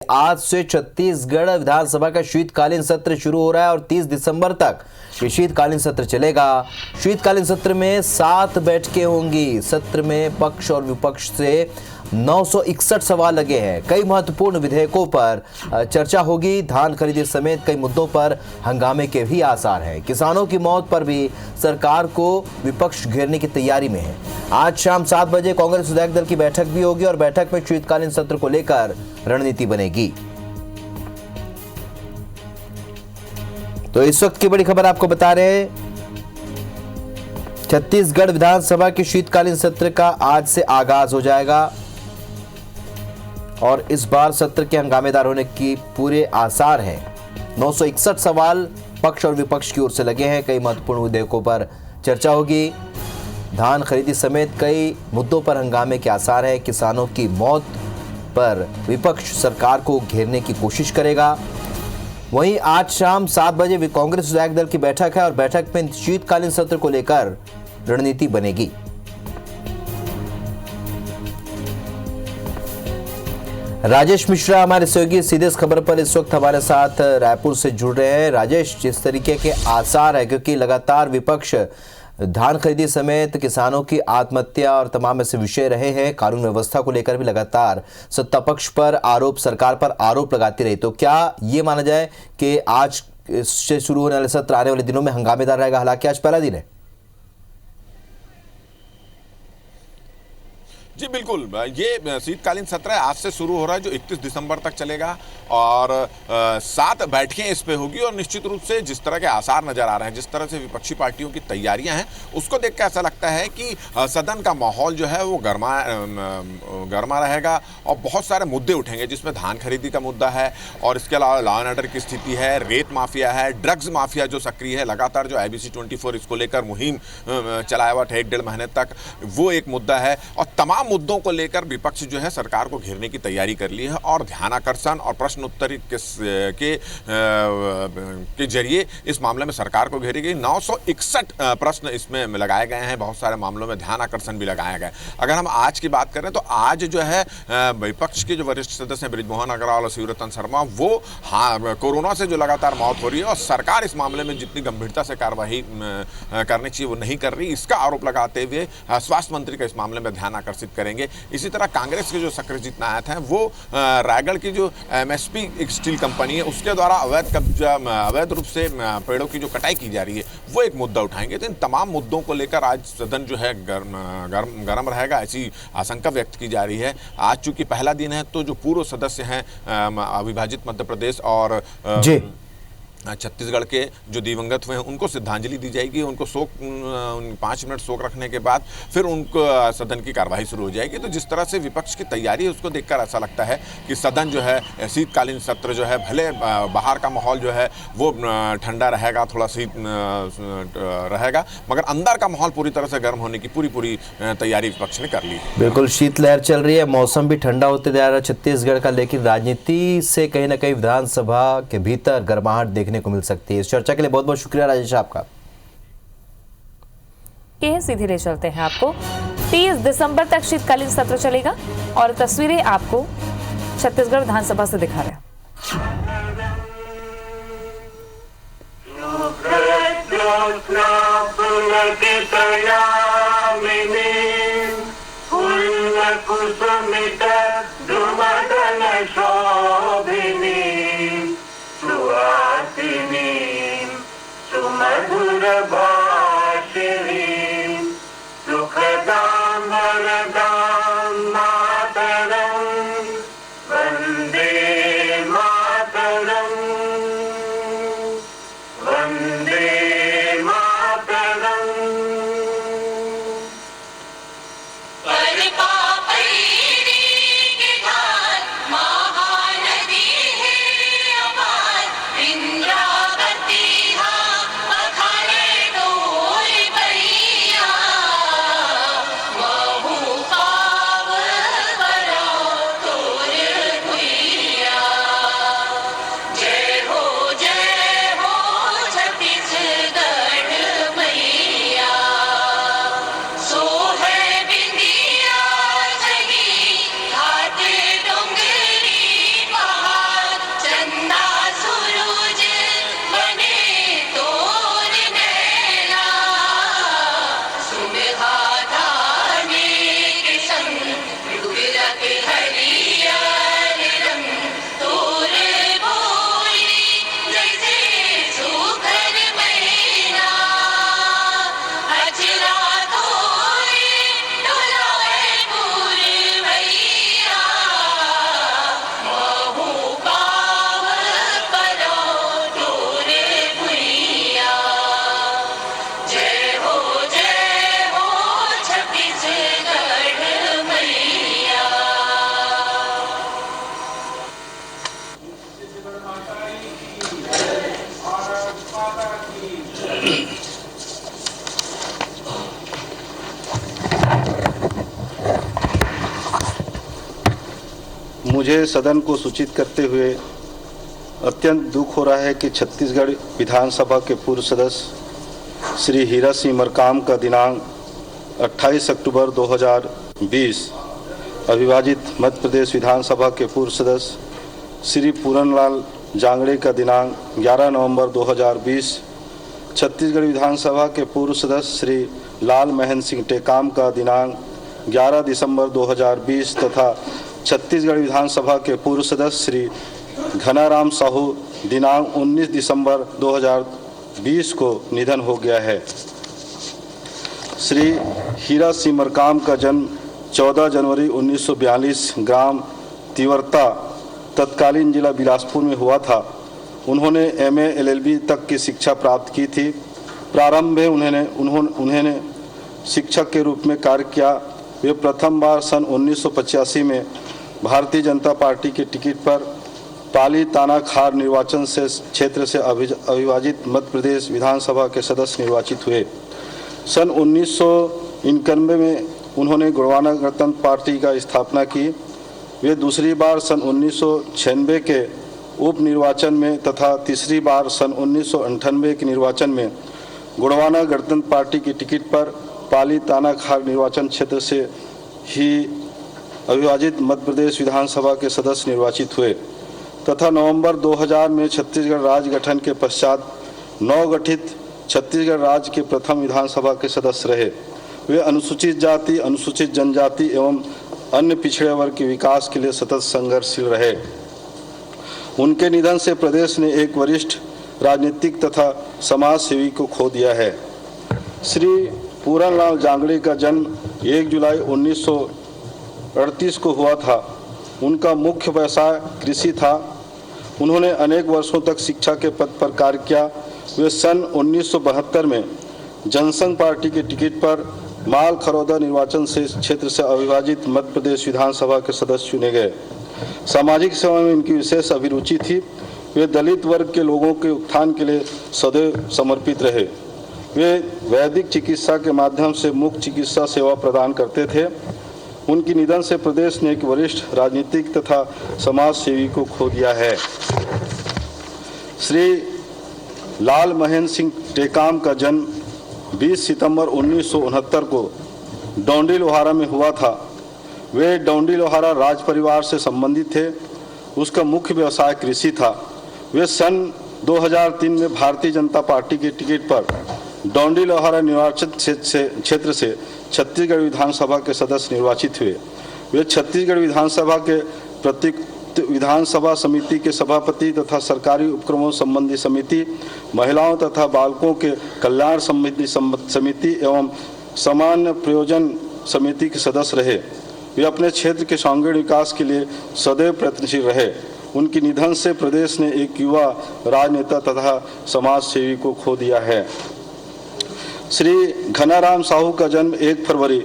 आज से छत्तीसगढ़ विधानसभा का शीतकालीन सत्र शुरू हो रहा है और 30 दिसंबर तक ये शीतकालीन सत्र चलेगा। शीतकालीन सत्र में 7 बैठकें होंगी। सत्र में पक्ष और विपक्ष से 961 सवाल लगे हैं। कई महत्वपूर्ण विधेयकों पर चर्चा होगी। धान खरीदी समेत कई मुद्दों पर हंगामे के भी आसार हैं। किसानों की मौत पर भी सरकार को विपक्ष घेरने की तैयारी में है। आज शाम 7 बजे कांग्रेस विधायक दल की बैठक भी होगी और बैठक में शीतकालीन सत्र को लेकर रणनीति बनेगी। तो इस वक्त की बड़ी खबर आपको बता रहे हैं, छत्तीसगढ़ विधानसभा के शीतकालीन सत्र का आज से आगाज हो जाएगा और इस बार सत्र के हंगामेदार होने की पूरे आसार हैं। 961 सवाल पक्ष और विपक्ष की ओर से लगे हैं। कई महत्वपूर्ण विधेयकों पर चर्चा होगी। धान खरीदी समेत कई मुद्दों पर हंगामे के आसार है। किसानों की मौत पर विपक्ष सरकार को घेरने की कोशिश करेगा। वहीं आज शाम 7 बजे कांग्रेस विधायक दल की बैठक है और बैठक में शीतकालीन सत्र को लेकर रणनीति बनेगी। राजेश मिश्रा हमारे सहयोगी सीधे इस खबर पर इस वक्त हमारे साथ रायपुर से जुड़ रहे हैं। राजेश, जिस तरीके के आसार है, क्योंकि लगातार विपक्ष धान खरीदी समेत किसानों की आत्महत्या और तमाम ऐसे विषय रहे हैं, कानून व्यवस्था को लेकर भी लगातार सत्ता पक्ष पर आरोप, सरकार पर आरोप लगाती रही, तो क्या ये माना जाए कि आज से शुरू होने वाले सत्र आने वाले दिनों में हंगामेदार रहेगा? हालांकि आज पहला दिन है। जी बिल्कुल, ये शीतकालीन सत्र आज से शुरू हो रहा है जो 31 दिसंबर तक चलेगा और 7 बैठकें इस पे होगी। और निश्चित रूप से जिस तरह के आसार नजर आ रहे हैं, जिस तरह से विपक्षी पार्टियों की तैयारियां हैं, उसको देख के ऐसा लगता है कि सदन का माहौल जो है वो गर्मा रहेगा और बहुत सारे मुद्दे उठेंगे, जिसमें धान खरीदी का मुद्दा है और इसके अलावा लॉ एंड ऑर्डर की स्थिति है, रेत माफिया है, ड्रग्स माफिया जो सक्रिय है, लगातार जो IBC 24 इसको लेकर मुहिम चलाया हुआ था 1-1.5 महीने तक, वो एक मुद्दा है। और तमाम मुद्दों को लेकर विपक्ष जो है सरकार को घेरने की तैयारी कर ली है और ध्यानाकर्षण और प्रश्नोत्तरी के जरिए इस मामले में सरकार को घेरी गई। 961 प्रश्न इसमें लगाए गए हैं। बहुत सारे मामलों में ध्यान आकर्षण भी लगाया गया। अगर हम आज की बात करें तो आज जो है विपक्ष के जो वरिष्ठ सदस्य हैं बृजमोहन अग्रवाल और शिवरतन शर्मा, वो कोरोना से जो लगातार मौत हो रही है और सरकार इस मामले में जितनी गंभीरता से कार्रवाई करनी चाहिए वो नहीं कर रही, इसका आरोप लगाते हुए स्वास्थ्य मंत्री का इस मामले में ध्यान आकर्षित करेंगे। इसी तरह कांग्रेस के जो सक्रियजीत नायक हैं वो रायगढ़ की जो MSP एक स्टील कंपनी है उसके द्वारा अवैध रूप से पेड़ों की जो कटाई की जा रही है वो एक मुद्दा उठाएंगे। तो इन तमाम मुद्दों को लेकर आज सदन जो है गर्म रहेगा, ऐसी आशंका व्यक्त की जा रही है। आज चूंकि पहला दिन है तो जो पूर्व सदस्य हैं अविभाजित मध्य प्रदेश और छत्तीसगढ़ के जो दिवंगत हुए हैं उनको श्रद्धांजलि दी जाएगी। उनको 5 मिनट शोक रखने के बाद फिर उनको सदन की कार्रवाई शुरू हो जाएगी। तो जिस तरह से विपक्ष की तैयारी है उसको देखकर ऐसा लगता है कि सदन जो है शीतकालीन सत्र जो है, भले बाहर का माहौल जो है वो ठंडा रहेगा, थोड़ा शीत रहेगा, मगर अंदर का माहौल पूरी तरह से गर्म होने की पूरी तैयारी विपक्ष ने कर ली। बिल्कुल, शीतलहर चल रही है, मौसम भी ठंडा होते जा रहा है छत्तीसगढ़ का, लेकिन राजनीति से कहीं ना कहीं विधानसभा के भीतर गर्माहट देखने को मिल सकती है। इस चर्चा के लिए बहुत बहुत शुक्रिया राजेश आपका। सीधे ले चलते हैं आपको। 30 दिसंबर तक शीतकालीन सत्र चलेगा और तस्वीरें आपको छत्तीसगढ़ विधानसभा से दिखा रहे हैं। सुमधुर भाषिणी सुखदां वरदां मातरं वन्दे मातरं वन्दे मातरं। मुझे सदन को सूचित करते हुए अत्यंत दुख हो रहा है कि छत्तीसगढ़ विधानसभा के पूर्व सदस्य श्री हीरा सिंह मरकाम का दिनांक 28 अक्टूबर 2020, अविभाजित मध्य प्रदेश विधानसभा के पूर्व सदस्य श्री पूरनलाल जांगड़े का दिनांक 11 नवंबर 2020, छत्तीसगढ़ विधानसभा के पूर्व सदस्य श्री लाल महेंद्र सिंह टेकाम का दिनांक 11 दिसंबर 2020 तथा छत्तीसगढ़ विधानसभा के पूर्व सदस्य श्री घनाराम साहू दिनांक 19 दिसंबर 2020 को निधन हो गया है। श्री हीरा सिंह मरकाम का जन्म 14 जनवरी 1942 ग्राम तिवरता तत्कालीन जिला बिलासपुर में हुआ था। उन्होंने एमए एलएलबी तक की शिक्षा प्राप्त की थी। प्रारंभ में उन्होंने शिक्षक के रूप में कार्य किया। वे प्रथम बार सन 1985 में भारतीय जनता पार्टी के टिकट पर पाली तानाखार निर्वाचन से क्षेत्र से अविभाजित मध्य प्रदेश विधानसभा के सदस्य निर्वाचित हुए। सन 1991 में उन्होंने गोंडवाना गणतंत्र पार्टी का स्थापना की। वे दूसरी बार सन 1996 के उप निर्वाचन में तथा तीसरी बार सन 1998 के निर्वाचन में गोंडवाना गणतंत्र पार्टी की टिकट पर पाली तानाखार निर्वाचन क्षेत्र से ही अविभाजित मध्य प्रदेश विधानसभा के सदस्य निर्वाचित हुए तथा नवंबर 2000 में छत्तीसगढ़ राज्य गठन के पश्चात नवगठित छत्तीसगढ़ राज्य के प्रथम विधानसभा के सदस्य रहे। वे अनुसूचित जाति, अनुसूचित जनजाति एवं अन्य पिछड़े वर्ग के विकास के लिए सतत संघर्षशील रहे। उनके निधन से प्रदेश ने एक वरिष्ठ राजनीतिक तथा समाज सेवी को खो दिया है। श्री पूरनलाल जांगड़े का जन्म 1 जुलाई 1938 को हुआ था। उनका मुख्य व्यवसाय कृषि था। उन्होंने अनेक वर्षों तक शिक्षा के पद पर कार्य किया। वे सन 1972 में जनसंघ पार्टी के टिकट पर माल खरौदा निर्वाचन से क्षेत्र से अविभाजित मध्य प्रदेश विधानसभा के सदस्य चुने गए। सामाजिक सेवा में इनकी विशेष अभिरुचि थी। वे दलित वर्ग के लोगों के उत्थान के लिए सदैव समर्पित रहे। वे वैदिक चिकित्सा के माध्यम से मुफ्त चिकित्सा सेवा प्रदान करते थे। उनके निधन से प्रदेश ने एक वरिष्ठ राजनीतिक तथा समाज सेवी को खो दिया है। श्री लाल महेंद्र सिंह टेकाम का जन्म 20 सितंबर 1969 को डौंडी लोहारा में हुआ था। वे डौंडी लोहारा राज परिवार से संबंधित थे। उसका मुख्य व्यवसाय कृषि था। वे सन 2003 में भारतीय जनता पार्टी के टिकट पर डौंडी लोहारा निर्वाचन क्षेत्र से छत्तीसगढ़ विधानसभा के सदस्य निर्वाचित हुए। वे छत्तीसगढ़ विधानसभा के प्रत्येक विधानसभा समिति के सभापति तथा सरकारी उपक्रमों संबंधी समिति, महिलाओं तथा बालकों के कल्याण संबंधी समिति एवं सामान्य प्रयोजन समिति के सदस्य रहे। वे अपने क्षेत्र के समग्र विकास के लिए सदैव प्रयत्नशील रहे। उनके निधन से प्रदेश ने एक युवा राजनेता तथा समाज सेवी को खो दिया है। श्री घनाराम साहू का जन्म 1 फरवरी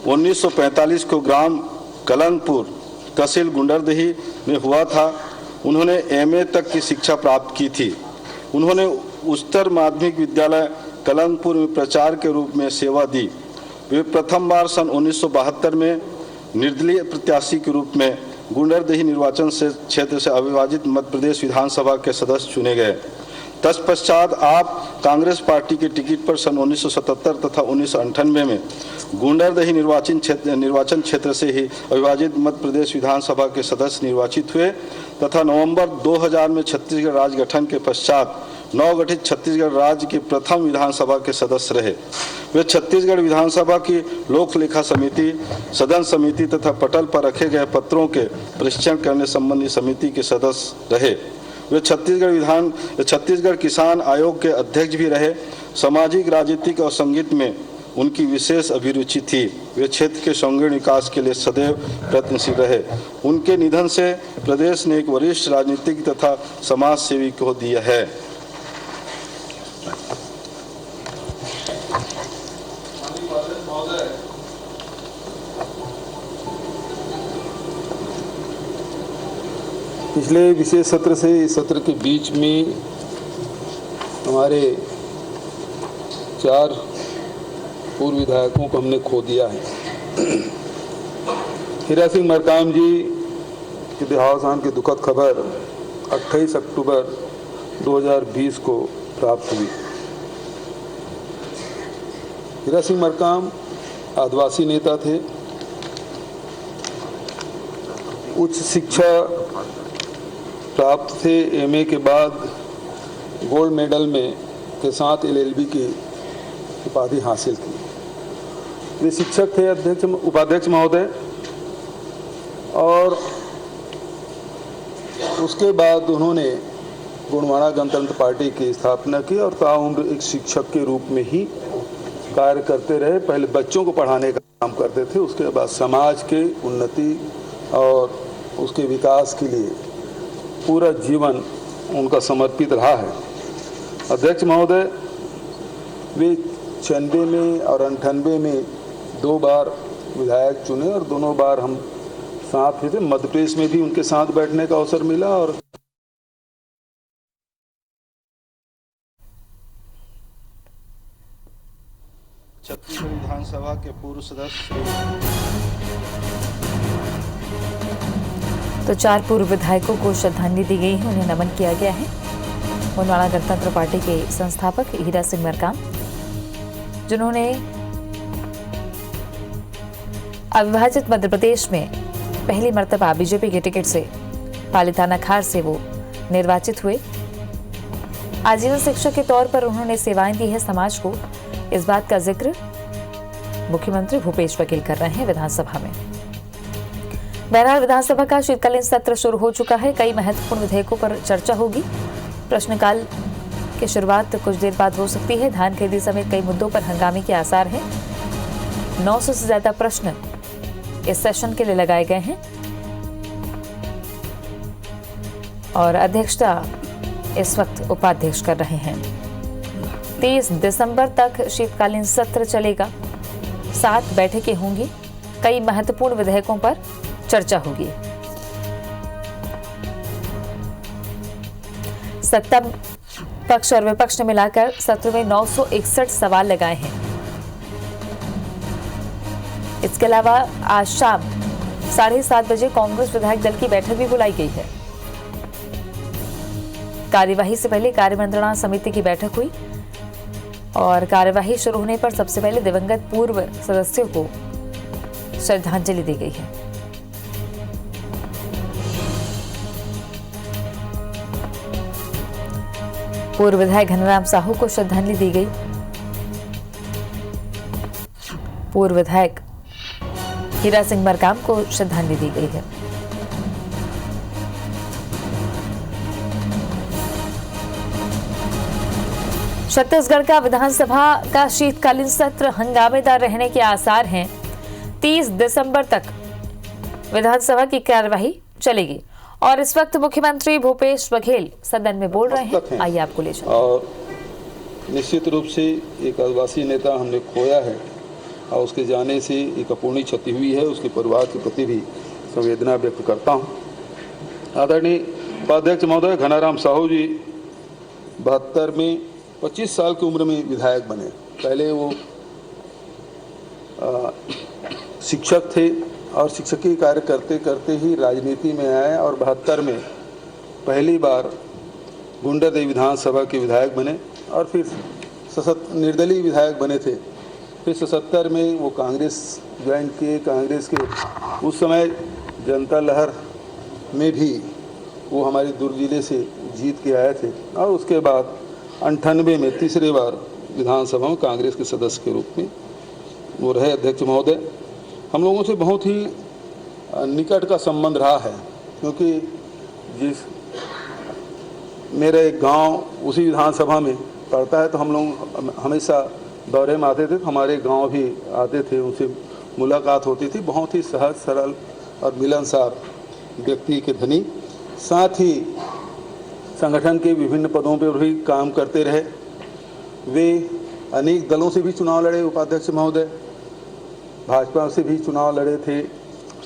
1945 को ग्राम कलंगपुर, तहसील गुंडरदेही में हुआ था। उन्होंने एमए तक की शिक्षा प्राप्त की थी। उन्होंने उच्चतर माध्यमिक विद्यालय कलंगपुर में प्राचार्य के रूप में सेवा दी। वे प्रथम बार सन 1972 में निर्दलीय प्रत्याशी के रूप में गुंडरदेही निर्वाचन से क्षेत्र से अविभाजित मध्य प्रदेश विधानसभा के सदस्य चुने गए। तत्पश्चात आप कांग्रेस पार्टी के टिकट पर सन 1977 तथा 1998 में गुंडरदेही निर्वाचन क्षेत्र से ही अविभाजित मध्य प्रदेश विधानसभा के सदस्य निर्वाचित हुए तथा नवंबर 2000 में छत्तीसगढ़ राज्य गठन के पश्चात नवगठित छत्तीसगढ़ राज्य के प्रथम विधानसभा के सदस्य रहे। वे छत्तीसगढ़ विधानसभा की लोक लेखा समिति, सदन समिति तथा पटल पर रखे गए पत्रों के परीक्षण करने संबंधी समिति के सदस्य रहे। वे छत्तीसगढ़ किसान आयोग के अध्यक्ष भी रहे। सामाजिक, राजनीतिक और संगीत में उनकी विशेष अभिरुचि थी। वे क्षेत्र के समग्र विकास के लिए सदैव प्रयत्नशील रहे। उनके निधन से प्रदेश ने एक वरिष्ठ राजनीतिक तथा समाज सेवी को दिया है। पिछले विशेष सत्र से इस सत्र के बीच में हमारे 4 पूर्व विधायकों को हमने खो दिया है। हीरा सिंह मरकाम जी के देहावसान की दुखद खबर 28 अक्टूबर 2020 को प्राप्त हुई। हीरा सिंह मरकाम आदिवासी नेता थे, उच्च शिक्षा प्राप्त थे, एमए के बाद गोल्ड मेडल में के साथ एलएलबी की उपाधि हासिल की। वे शिक्षक थे, उपाध्यक्ष महोदय, और उसके बाद उन्होंने गोंडवाना गणतंत्र पार्टी की स्थापना की और ताउम्र एक शिक्षक के रूप में ही कार्य करते रहे। पहले बच्चों को पढ़ाने का काम करते थे, उसके बाद समाज के उन्नति और उसके विकास के लिए पूरा जीवन उनका समर्पित रहा है। अध्यक्ष महोदय, वे 96 में और 98 में 2 बार विधायक चुने और दोनों बार हम साथ थे। मध्य प्रदेश में भी उनके साथ बैठने का अवसर मिला और छत्तीसगढ़ विधानसभा के पूर्व सदस्य। तो 4 पूर्व विधायकों को श्रद्धांजलि दी गई है, उन्हें नमन किया गया है। गोंडवाना गणतंत्र पार्टी के संस्थापक हीरा सिंह मरकाम, जिन्होंने अविभाजित मध्य प्रदेश में पहली मर्तबा बीजेपी के टिकट से पालीताना खार से वो निर्वाचित हुए। आजीवन शिक्षक के तौर पर उन्होंने सेवाएं दी है समाज को। इस बात का जिक्र मुख्यमंत्री भूपेश बघेल कर रहे हैं विधानसभा में। बहरहाल विधानसभा का शीतकालीन सत्र शुरू हो चुका है। कई महत्वपूर्ण विधेयकों पर चर्चा होगी। प्रश्नकाल की शुरुआत कुछ देर बाद हो सकती है। धान खरीदी समेत कई मुद्दों पर हंगामे के आसार हैं। 900 से ज्यादा प्रश्न इस सेशन के लिए लगाए गए हैं और अध्यक्षता इस वक्त उपाध्यक्ष कर रहे हैं। 30 दिसंबर तक शीतकालीन सत्र चलेगा। 7 बैठकें होंगी। कई महत्वपूर्ण विधेयकों पर चर्चा होगी। सत्ता पक्ष और विपक्ष ने मिलाकर सत्र में 961 सवाल लगाए हैं। इसके अलावा आज शाम 7:30 बजे कांग्रेस विधायक दल की बैठक भी बुलाई गई है। कार्यवाही से पहले कार्यमंत्रणा समिति की बैठक हुई और कार्यवाही शुरू होने पर सबसे पहले दिवंगत पूर्व सदस्यों को श्रद्धांजलि दी गई है। पूर्व विधायक घनराम साहू को श्रद्धांजलि दी गई। पूर्व विधायक हीरा सिंह मरकाम को श्रद्धांजलि दी गई है। छत्तीसगढ़ का विधानसभा का शीतकालीन सत्र हंगामेदार रहने के आसार हैं। 30 दिसंबर तक विधानसभा की कार्यवाही चलेगी और इस वक्त मुख्यमंत्री भूपेश बघेल सदन में बोल रहे हैं। आइए आपको ले चलते हैं। और निश्चित रूप से एक आदिवासी नेता हमने खोया है और उसके जाने से एक अपूर्णीय क्षति हुई है। उसके परिवार के प्रति भी संवेदना व्यक्त करता हूँ। आदरणीय उपाध्यक्ष महोदय घनाराम साहू जी 72 में 25 साल की उम्र में विधायक बने। पहले वो शिक्षक थे और शिक्षकीय कार्य करते करते ही राजनीति में आए और 72 में पहली बार गुंडादेवी विधानसभा के विधायक बने और फिर निर्दलीय विधायक बने थे। फिर 77 में वो कांग्रेस ज्वाइन किए। कांग्रेस के उस समय जनता लहर में भी वो हमारे दुर्ग जिले से जीत के आए थे और उसके बाद 98 में तीसरी बार विधानसभा में कांग्रेस के सदस्य के रूप में वो रहे। अध्यक्ष महोदय, हम लोगों से बहुत ही निकट का संबंध रहा है क्योंकि जिस मेरा एक गांव उसी विधानसभा में पड़ता है तो हम लोग हमेशा दौरे में आते थे। हमारे गांव भी आते थे, उनसे मुलाकात होती थी। बहुत ही सहज सरल और मिलनसार व्यक्ति के धनी, साथ ही संगठन के विभिन्न पदों पर भी काम करते रहे। वे अनेक दलों से भी चुनाव लड़े। उपाध्यक्ष महोदय भाजपा से भी चुनाव लड़े थे,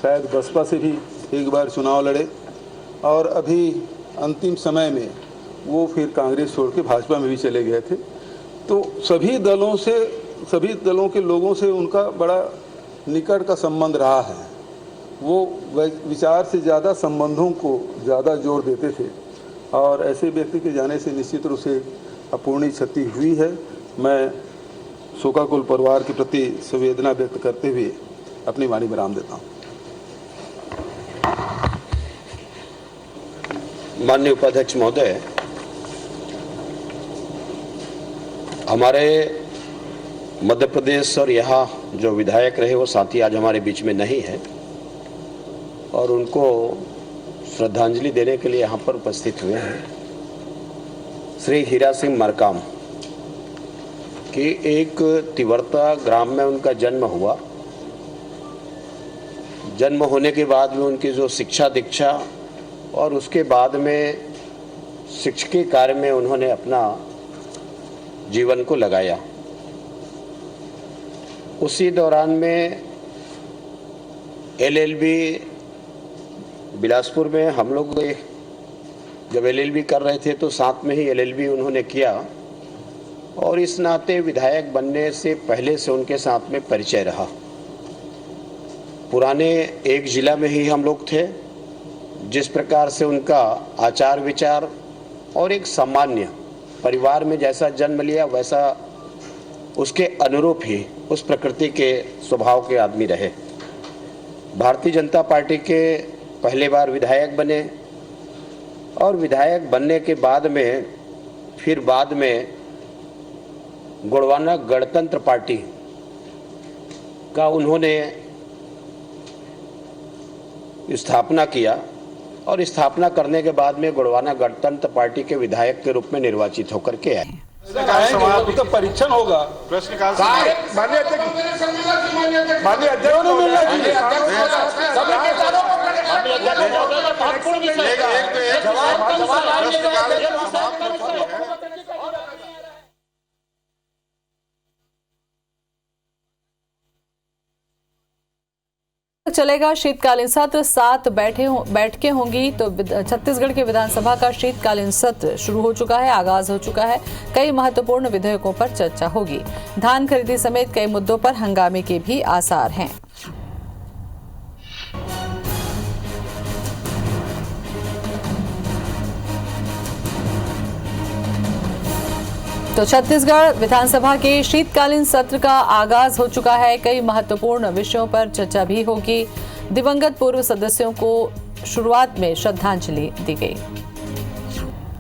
शायद बसपा से भी एक बार चुनाव लड़े और अभी अंतिम समय में वो फिर कांग्रेस छोड़ के भाजपा में भी चले गए थे। तो सभी दलों के लोगों से उनका बड़ा निकट का संबंध रहा है। वो विचार से ज़्यादा संबंधों को ज़्यादा जोर देते थे और ऐसे व्यक्ति के जाने से निश्चित रूप से अपूर्णीय क्षति हुई है। मैं शोकाकुल परिवार के प्रति संवेदना व्यक्त करते हुए अपनी वाणी विराम देता हूँ। माननीय उपाध्यक्ष महोदय, हमारे मध्य प्रदेश और यहाँ जो विधायक रहे वो साथी आज हमारे बीच में नहीं है और उनको श्रद्धांजलि देने के लिए यहाँ पर उपस्थित हुए हैं। श्री हीरा सिंह मरकाम कि एक तिवर्ता ग्राम में उनका जन्म हुआ। जन्म होने के बाद में उनकी जो शिक्षा दीक्षा और उसके बाद में शिक्षकीय कार्य में उन्होंने अपना जीवन को लगाया। उसी दौरान में एलएलबी बिलासपुर में हम लोग जब एलएलबी कर रहे थे तो साथ में ही एलएलबी उन्होंने किया और इस नाते विधायक बनने से पहले से उनके साथ में परिचय रहा। पुराने एक जिला में ही हम लोग थे। जिस प्रकार से उनका आचार विचार और एक सामान्य परिवार में जैसा जन्म लिया वैसा उसके अनुरूप ही उस प्रकृति के स्वभाव के आदमी रहे। भारतीय जनता पार्टी के पहले बार विधायक बने और विधायक बनने के बाद में फिर बाद में गोंडवाना गणतंत्र पार्टी का उन्होंने स्थापना किया और स्थापना करने के बाद में गोंडवाना गणतंत्र पार्टी के विधायक के रूप में निर्वाचित होकर के आए। तो परीक्षण होगा। प्रश्नकाल चलेगा शीतकालीन सत्र। 7 बैठकें होंगी। तो छत्तीसगढ़ के विधानसभा का शीतकालीन सत्र शुरू हो चुका है, आगाज हो चुका है। कई महत्वपूर्ण विधेयकों पर चर्चा होगी। धान खरीदी समेत कई मुद्दों पर हंगामे के भी आसार हैं। तो छत्तीसगढ़ विधानसभा के शीतकालीन सत्र का आगाज हो चुका है। कई महत्वपूर्ण विषयों पर चर्चा भी होगी। दिवंगत पूर्व सदस्यों को शुरुआत में श्रद्धांजलि दी गई।